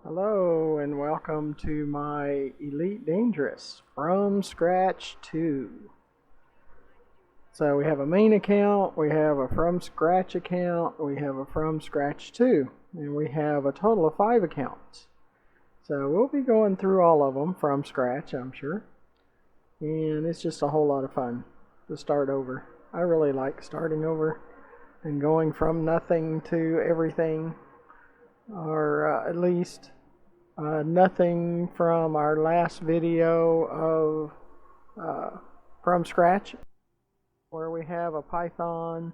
Hello and welcome to my Elite Dangerous from Scratch 2. So we have a main account, we have a from scratch account, we have a from scratch 2, and we have a total of 5 accounts. So we'll be going through all of them from scratch, I'm sure. And it's just a whole lot of fun to start over. I really like starting over and going from nothing to everything, or at least nothing from our last video of from scratch, where we have a Python.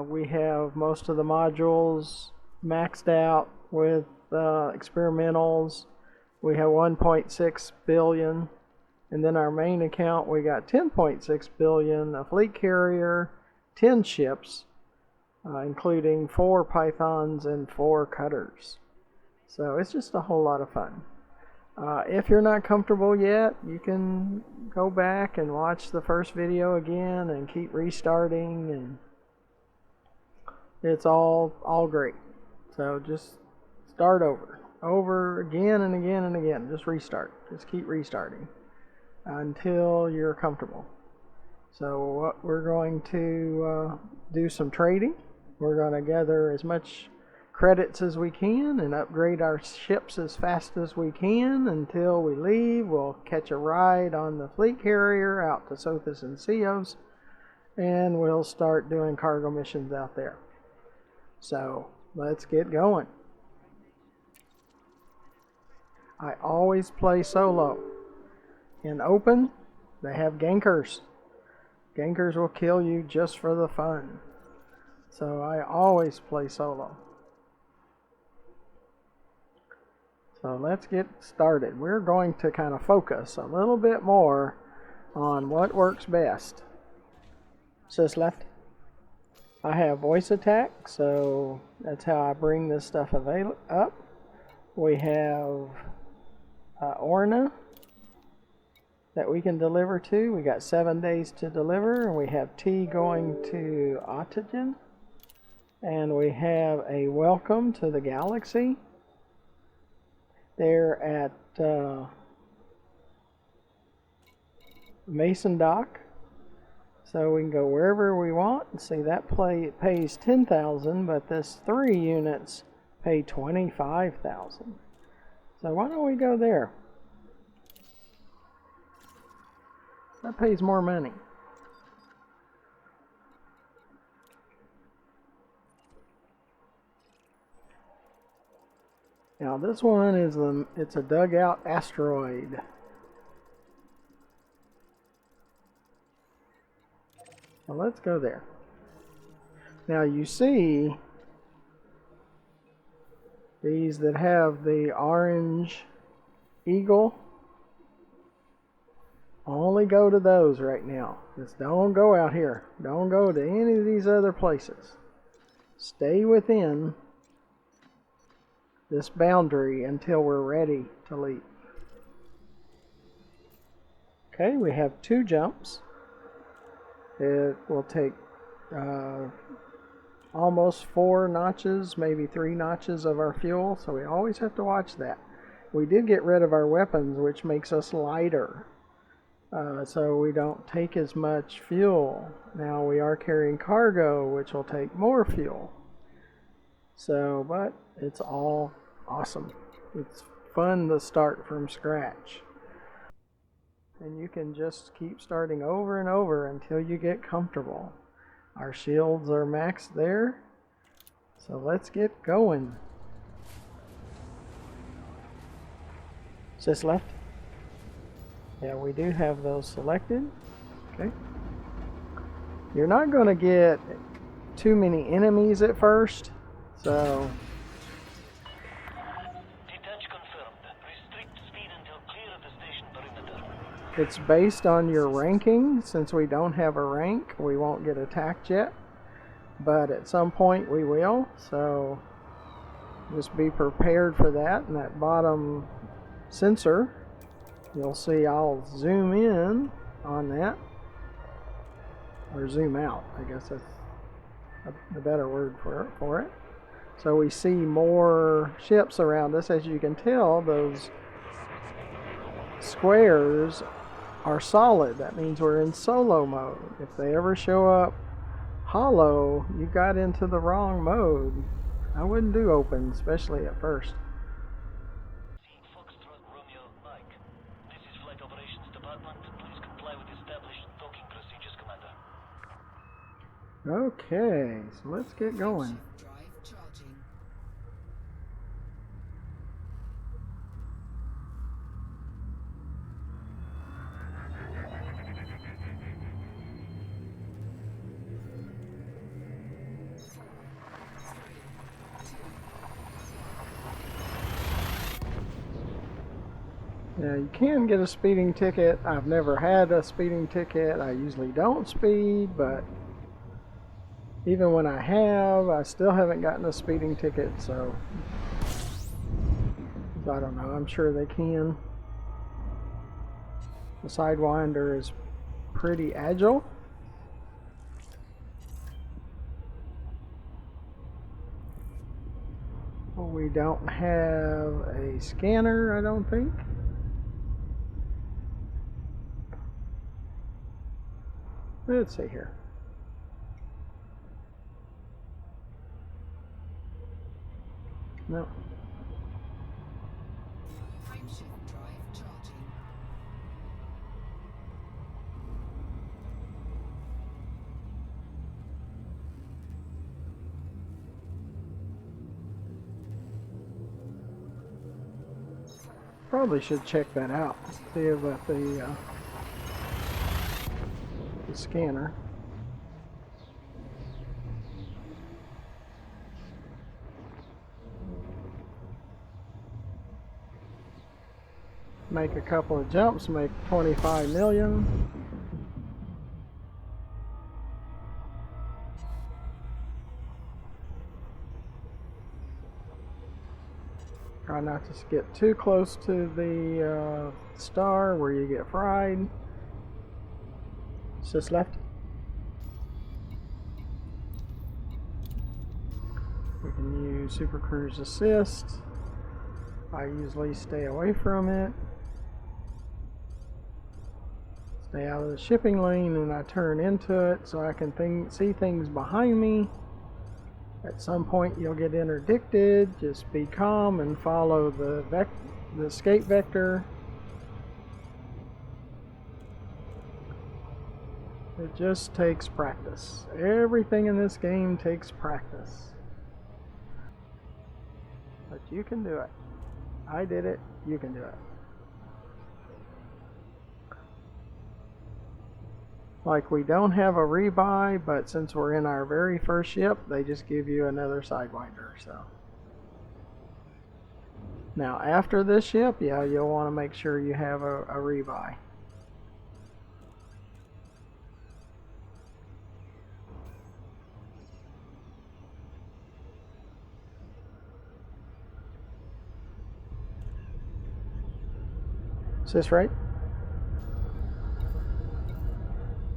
We have most of the modules maxed out with experimentals. We have 1.6 billion, and then our main account we got 10.6 billion, a fleet carrier, 10 ships, including 4 Pythons and 4 cutters. So it's just a whole lot of fun. If you're not comfortable yet, you can go back and watch the first video again and keep restarting, and it's all great. So just start over again and again and again. Just restart. Just keep restarting until you're comfortable. So we're going to do some trading. We're going to gather as much credits as we can and upgrade our ships as fast as we can until we leave. We'll catch a ride on the fleet carrier out to Sothis and Ceos, and we'll start doing cargo missions out there. So let's get going. I always play solo. In open, they have gankers. Gankers will kill you just for the fun. So I always play solo. So let's get started. We're going to kind of focus a little bit more on what works best. Sis left. I have voice attack, so that's how I bring this stuff up. We have Orna that we can deliver to. We got 7 days to deliver, and we have T going to Otogen, and we have a welcome to the galaxy. They're at Mason Dock, so we can go wherever we want. See, that pays 10,000, but this 3 units pay 25,000. So why don't we go there? That pays more money. Now this one is it's a dugout asteroid. So let's go there. Now you see these that have the orange eagle. Only go to those right now. Just don't go out here. Don't go to any of these other places. Stay within this boundary until we're ready to leave. Okay, we have 2 jumps. It will take almost 4 notches, maybe 3 notches of our fuel, so we always have to watch that. We did get rid of our weapons, which makes us lighter, so we don't take as much fuel. Now we are carrying cargo, which will take more fuel. So, but it's all awesome. It's fun to start from scratch. And you can just keep starting over and over until you get comfortable. Our shields are maxed there. So let's get going. Sis left? Yeah, we do have those selected. Okay. You're not going to get too many enemies at first. So detach confirmed. Restrict speed until clear of the station perimeter. it's based on your ranking. Since we don't have a rank, we won't get attacked yet. But at some point we will. So just be prepared for that. And that bottom sensor, you'll see I'll zoom in on that. Or zoom out, I guess that's the better word for it. So we see more ships around us. As you can tell, those squares are solid. That means we're in solo mode. If they ever show up hollow, you got into the wrong mode. I wouldn't do open, especially at first. Foxtrot Romeo Mike. This is Flight Operations Department. Please comply with established docking procedures, Commander. Okay, so let's get going. Drive charging. Yeah, you can get a speeding ticket. I've never had a speeding ticket. I usually don't speed, but even when I have, I still haven't gotten a speeding ticket, so I don't know. I'm sure they can. The Sidewinder is pretty agile. We don't have a scanner, I don't think. Let's see here. No. Frameshift drive charging. Probably should check that out. See about the scanner. Make a couple of jumps, make 25 million. Try not to get too close to the star where you get fried. Just left. We can use Super Cruise Assist. I usually stay away from it. Stay out of the shipping lane, and I turn into it so I can see things behind me. At some point you'll get interdicted. Just be calm and follow the escape vector. It just takes practice. Everything in this game takes practice. But you can do it. I did it. You can do it. Like, we don't have a rebuy, but since we're in our very first ship, they just give you another Sidewinder. So now after this ship, yeah, you'll want to make sure you have a rebuy. Is this right?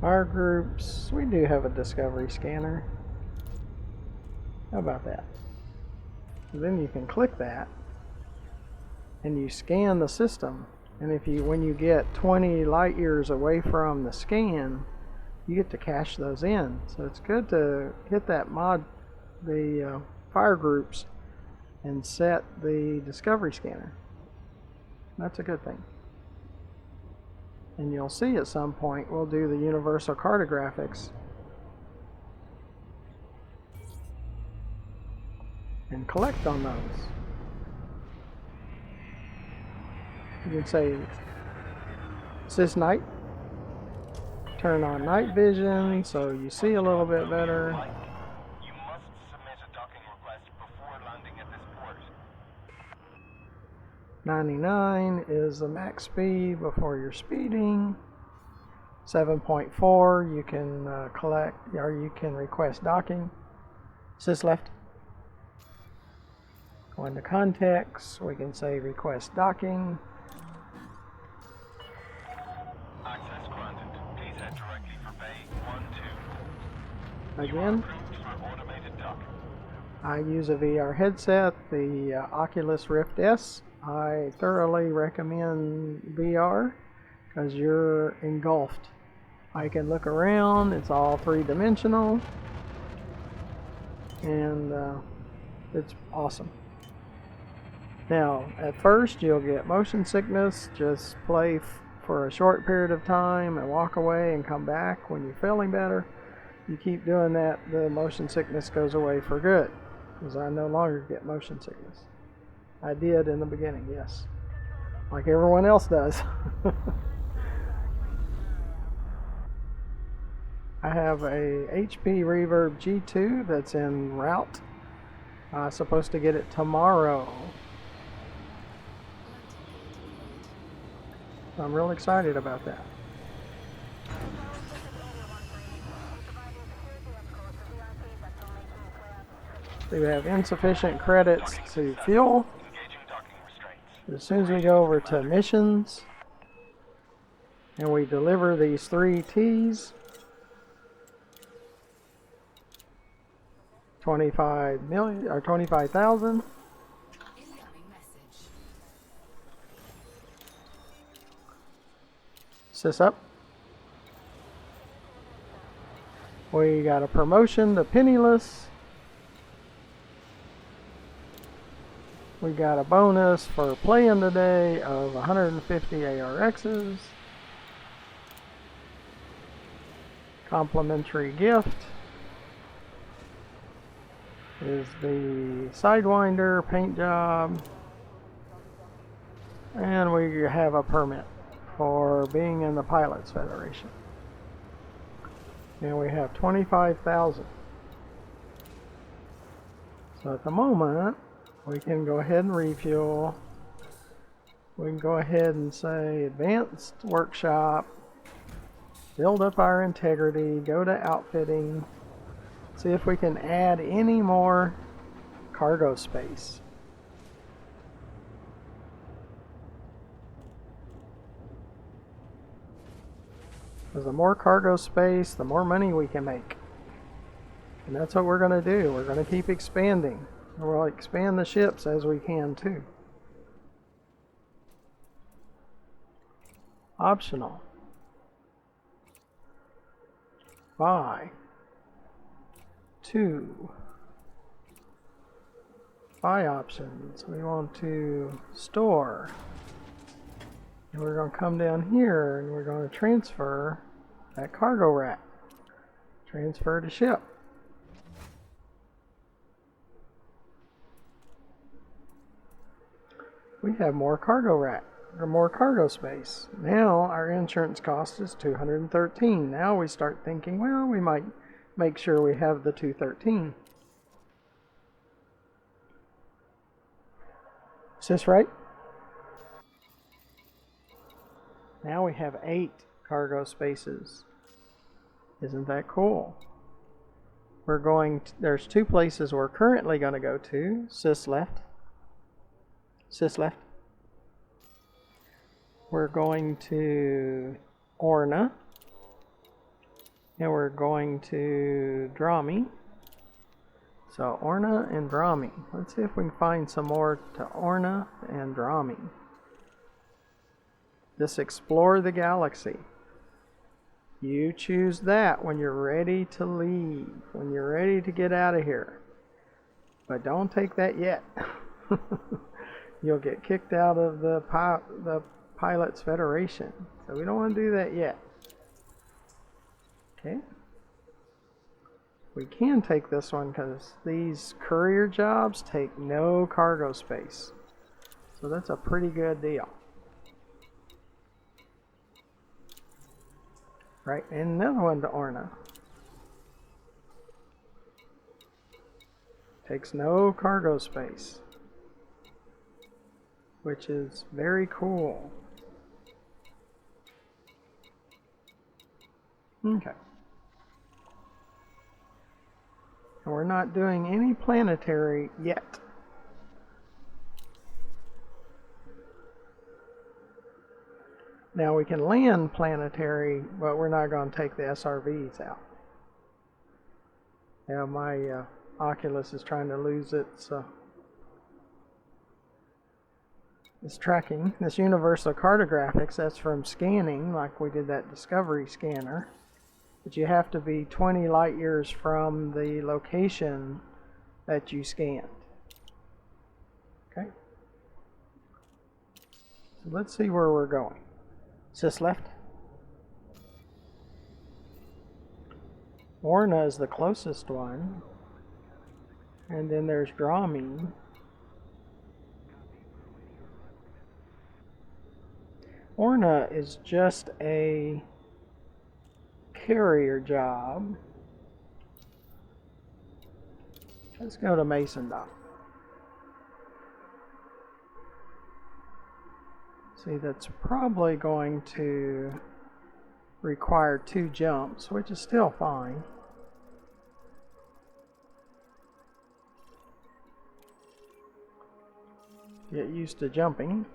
Our groups, we do have a discovery scanner. How about that? And then you can click that and you scan the system. And when you get 20 light years away from the scan, you get to cache those in. So it's good to hit that the fire groups and set the discovery scanner. That's a good thing. And you'll see at some point we'll do the universal cartographics and collect on those. You can say, is this night? Turn on night vision so you see a little bit better. Mike, you must submit a docking request before landing at this port. 99 is the max speed before you're speeding. 7.4 you can collect, or you can request docking. Sys left. Go into context, we can say request docking. Access granted. Please head directly for Bay 1-2. Again. Approved for automated docking. I use a VR headset, the Oculus Rift S. I thoroughly recommend VR because you're engulfed. I can look around, it's all three-dimensional, and it's awesome. Now, at first you'll get motion sickness. Just play for a short period of time and walk away and come back when you're feeling better. You keep doing that, the motion sickness goes away for good, because I no longer get motion sickness. I did in the beginning, yes, like everyone else does. I have a HP Reverb G2 that's en route. I'm supposed to get it tomorrow. I'm real excited about that. We have insufficient credits to fuel. Engaging docking restraints. As soon as we go over to missions and we deliver these 3 Ts, 25 million or 25,000. Incoming message. Sys up. We got a promotion to penniless. We got a bonus for playing today of 150 ARXs. Complimentary gift is the Sidewinder paint job. And we have a permit for being in the Pilots Federation. And we have 25,000. So at the moment, we can go ahead and refuel. We can go ahead and say advanced workshop, build up our integrity, go to outfitting, see if we can add any more cargo space. Because the more cargo space, the more money we can make. And that's what we're going to do. We're going to keep expanding. We'll expand the ships as we can too. Optional. Buy. 2. Buy options. We want to store. And we're going to come down here and we're going to transfer that cargo rack. Transfer to ship. We have more cargo rack, or more cargo space. Now our insurance cost is 213. Now we start thinking, well, we might make sure we have the 213. Is this right? Now we have 8 cargo spaces. Isn't that cool? We're going to, there's 2 places we're currently going to go to. Sys left. Sys left. We're going to Orna. And we're going to Drami. So Orna and Drami. Let's see if we can find some more to Orna and Drami. Just explore the galaxy. You choose that when you're ready to leave, when you're ready to get out of here. But don't take that yet. You'll get kicked out of the Pilots Federation. So we don't want to do that yet. Okay. We can take this one because these courier jobs take no cargo space. So that's a pretty good deal. Right, and another one to Orna. Takes no cargo space, which is very cool. Okay. And we're not doing any planetary yet. Now we can land planetary, but we're not going to take the SRVs out. Now my Oculus is trying to lose its tracking. This universal cartographics, that's from scanning, like we did that Discovery scanner. But you have to be 20 light years from the location that you scanned. Okay. So let's see where we're going. Sys left. Orna is the closest one. And then there's Drameen. Orna is just a carrier job. Let's go to Mason Dock. See, that's probably going to require 2 jumps, which is still fine. Get used to jumping.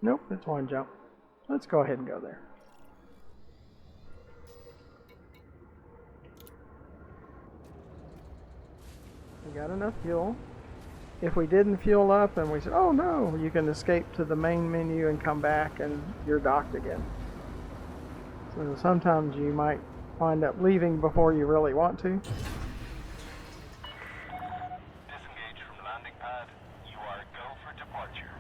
Nope, it's 1 jump. Let's go ahead and go there. We got enough fuel. If we didn't fuel up and we said, oh no, you can escape to the main menu and come back and you're docked again. So sometimes you might wind up leaving before you really want to. Disengage from landing pad. You are go for departure.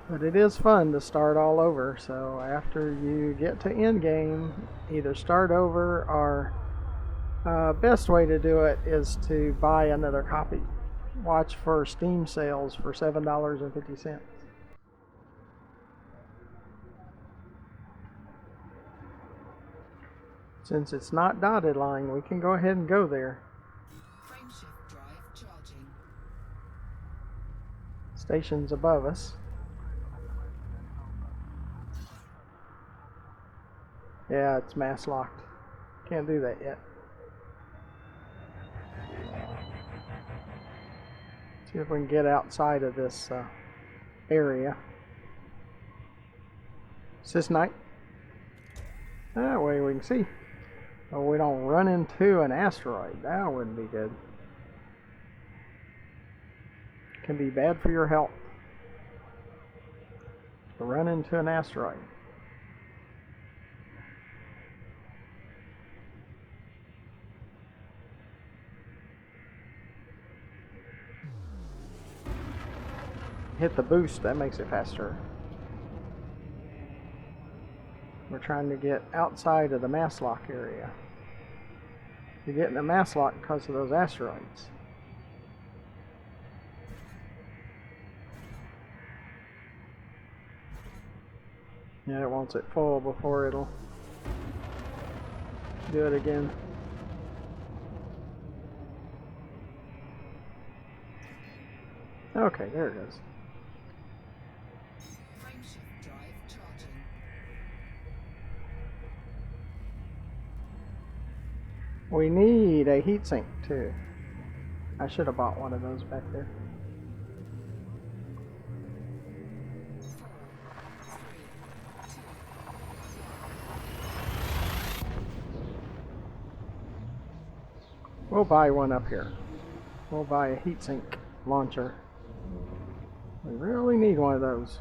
But it is fun to start all over, so after you get to end game, either start over or best way to do it is to buy another copy. Watch for Steam sales for $7.50. Since it's not dotted line, we can go ahead and go there. Frameshift drive charging. Station's above us. Yeah, it's mass locked. Can't do that yet. See if we can get outside of this area. Sys night. That way we can see. Oh, we don't run into an asteroid. That wouldn't be good. Can be bad for your health to run into an asteroid. Hit the boost, that makes it faster. We're trying to get outside of the mass lock area. You're getting a mass lock because of those asteroids. Yeah, it wants it full before it'll do it again. Okay, there it is. Frameshift drive charging. We need a heatsink too. I should have bought one of those back there. 4, 3, 2. We'll buy one up here. We'll buy a heatsink launcher. We really need one of those.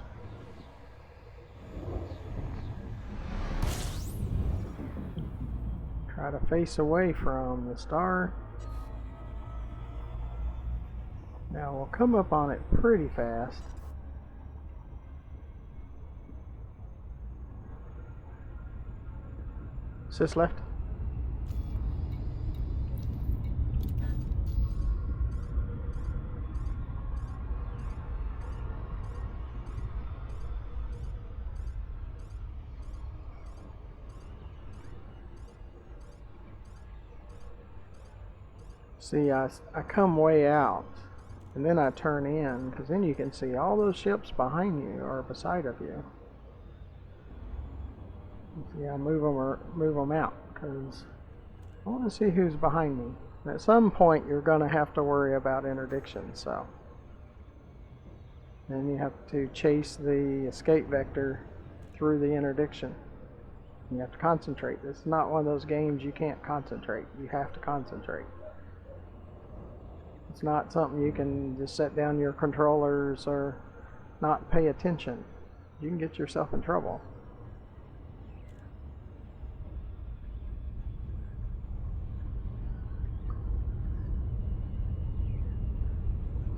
Try to face away from the star. Now we'll come up on it pretty fast. Sys left. See, I come way out, and then I turn in, because then you can see all those ships behind you or beside of you. See, I move them out, because I want to see who's behind me. And at some point, you're going to have to worry about interdiction, so. Then you have to chase the escape vector through the interdiction. You have to concentrate. It's not one of those games you can't concentrate. You have to concentrate. It's not something you can just set down your controllers or not pay attention. You can get yourself in trouble.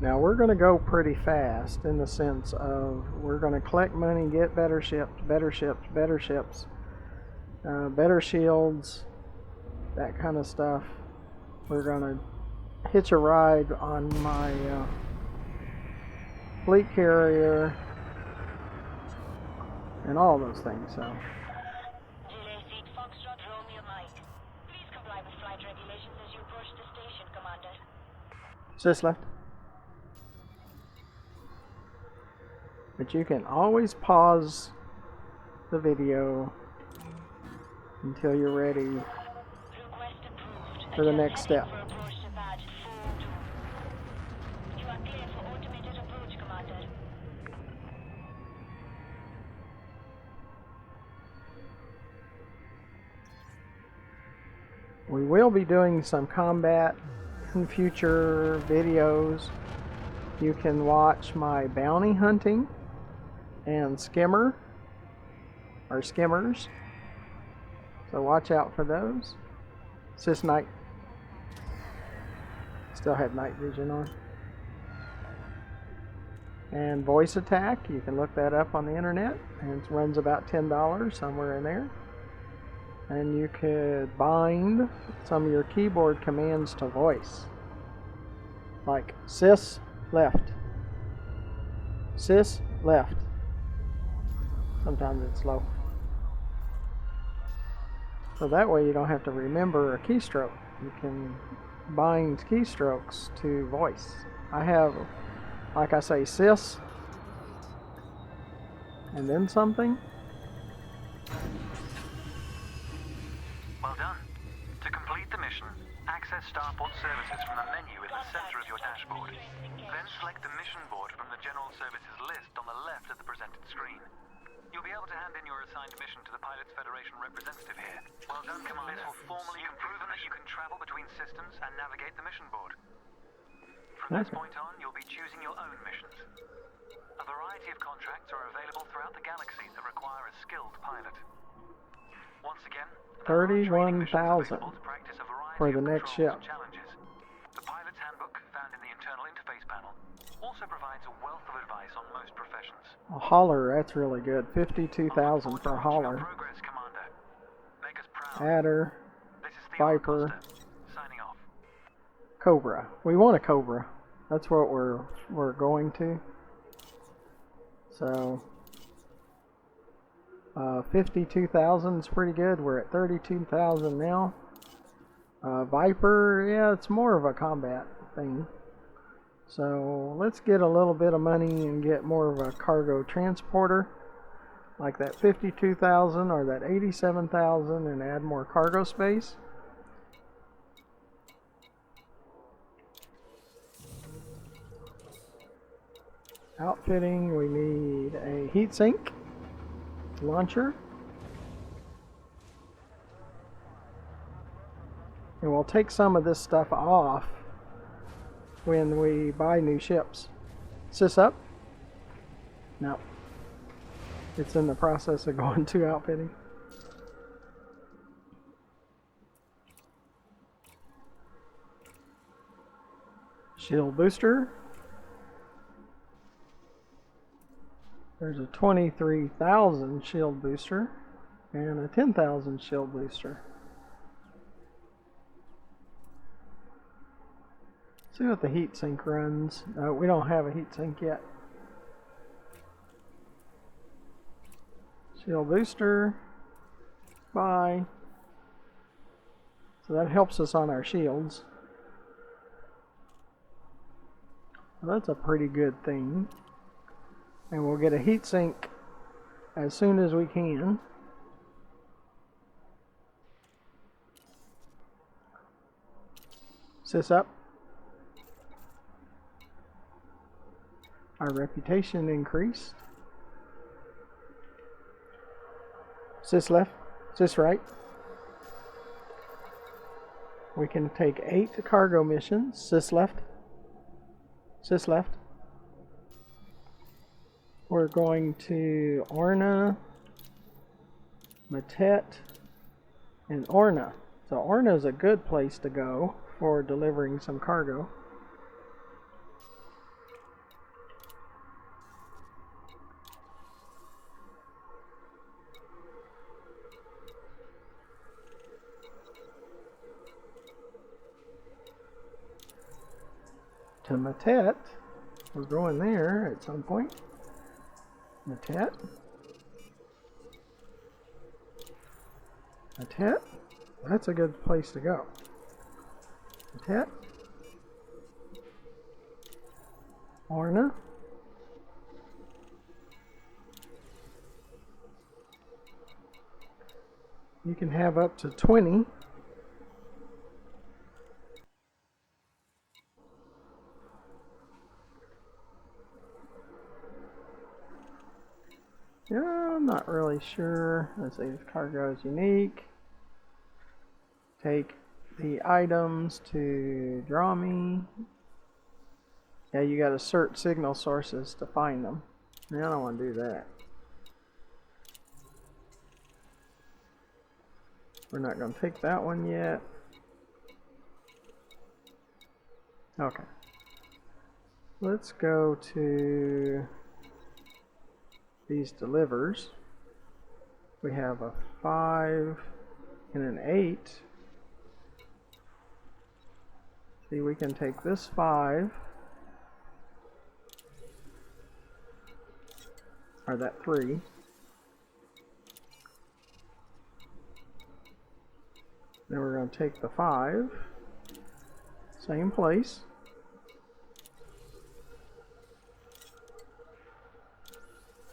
Now we're going to go pretty fast in the sense of we're going to collect money, get better ships, better ships, better ships, better shields, that kind of stuff. We're going to hitch a ride on my fleet carrier and all those things. So Relay Seat Foxtrot Romeo Mike. Please comply with flight regulations as you approach the station, Commander. Sis left. But you can always pause the video until you're ready Request approved. for the Adjust next heading step. for approach to pad 42. You are clear for automated approach, Commander. We will be doing some combat in future videos. You can watch my bounty hunting and skimmer or skimmers. So watch out for those. Sis night. Still had night vision on. And voice attack, you can look that up on the internet, and it runs about $10 somewhere in there. And you could bind some of your keyboard commands to voice, like sys left, sys left. Sometimes it's low, so that way you don't have to remember a keystroke. You can bind keystrokes to voice. I have, like I say, sys and then something. Well done. To complete the mission, access Starport services from the menu in the center of your dashboard. Then select the mission board from the General Services list on the left of the presented screen. You'll be able to hand in your assigned mission to the Pilots Federation representative here. Well done, Commander. This will formally prove that you can travel between systems and navigate the mission board. From this point on, you'll be choosing your own missions. A variety of contracts are available throughout the galaxy that require a skilled pilot. Once again, 31,000 for the next ship. challenges. The pilot's handbook, found in the internal interface panel, also provides a wealth of advice on most professions. A hauler, that's really good. 52,000 for a hauler. Progress, Commander. Make us proud. Adder, This is the Viper, Oracle signing off. Cobra. We want a Cobra. That's what we're going to. So 52,000 is pretty good. We're at 32,000 now. Viper, yeah, it's more of a combat thing. So let's get a little bit of money and get more of a cargo transporter, like that 52,000 or that 87,000, and add more cargo space. Outfitting, we need a heatsink launcher. And we'll take some of this stuff off when we buy new ships. Is this up? No. It's in the process of going to outfitting. Shield booster. There's a 23,000 shield booster and a 10,000 shield booster. See what the heat sink runs. We don't have a heat sink yet. Shield booster. Bye. So that helps us on our shields. Well, that's a pretty good thing. And we'll get a heat sink as soon as we can. Sis up. Our reputation increased. Sis left. Sis right. We can take 8 cargo missions. Sis left. Sis left. We're going to Orna, Matet, and Orna. So Orna is a good place to go for delivering some cargo. To Matet. We're going there at some point. Matet. Matet. That's a good place to go. Matet. Orna. You can have up to 20. Yeah, I'm not really sure. Let's see, if cargo is unique. Take the items to draw me. Yeah, you got to search signal sources to find them. I don't want to do that. We're not going to take that one yet. Okay. Let's go to these delivers. We have a 5 and an 8. See, we can take this 5, or that 3. Then we're going to take the 5, same place.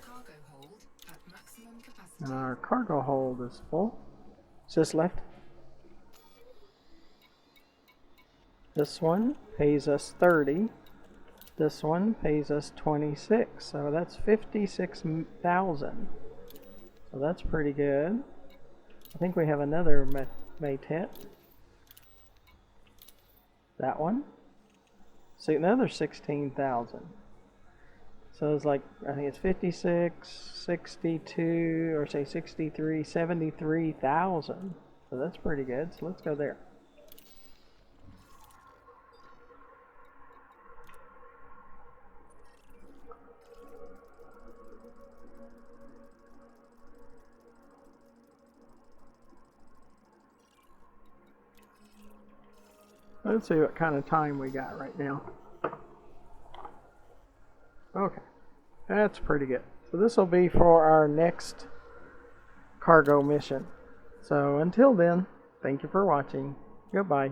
Cargo hold at maximum capacity. And our cargo hold is full. Sis left. This one pays us 30. This one pays us 26. So that's 56,000. So that's pretty good. I think we have another Matet. That one. See, another 16,000. So it's like, I think it's 56, 62, or say 63, 73,000. So that's pretty good. So let's go there. Let's see what kind of time we got right now. Okay, that's pretty good. So this will be for our next cargo mission. So until then, thank you for watching. Goodbye.